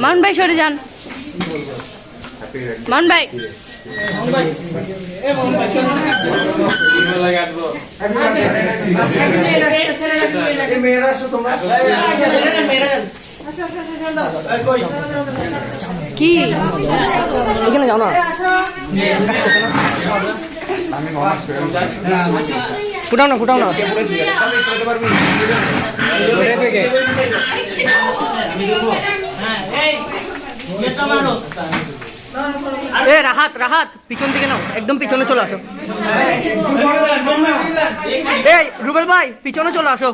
মান ভাই সরে যান। মান ভাই কি এখানে যাও না, ফুটাও না, ফুটাও না। এ রাহাত, রাহাত পিছন দিকে নাও, একদম পিছনে চলে আসো। এই রুবেল ভাই পিছনে চলে আসো।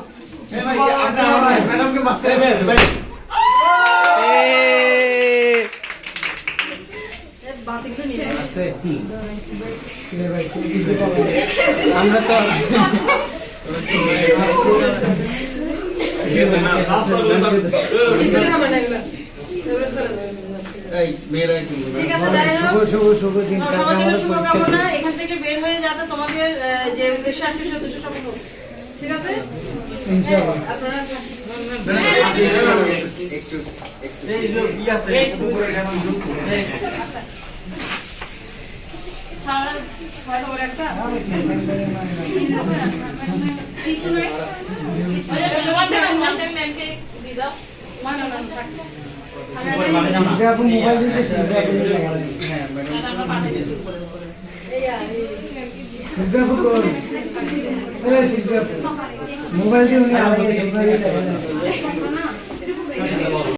আমরা তো শুভকামনা এখান থেকে বের হয়ে যাতে তোমাদের যে উদ্দেশ্য আছে সেই উদ্দেশ্য সফল হোক। ঠিক আছে আপনারা মোবাইল দিয়ে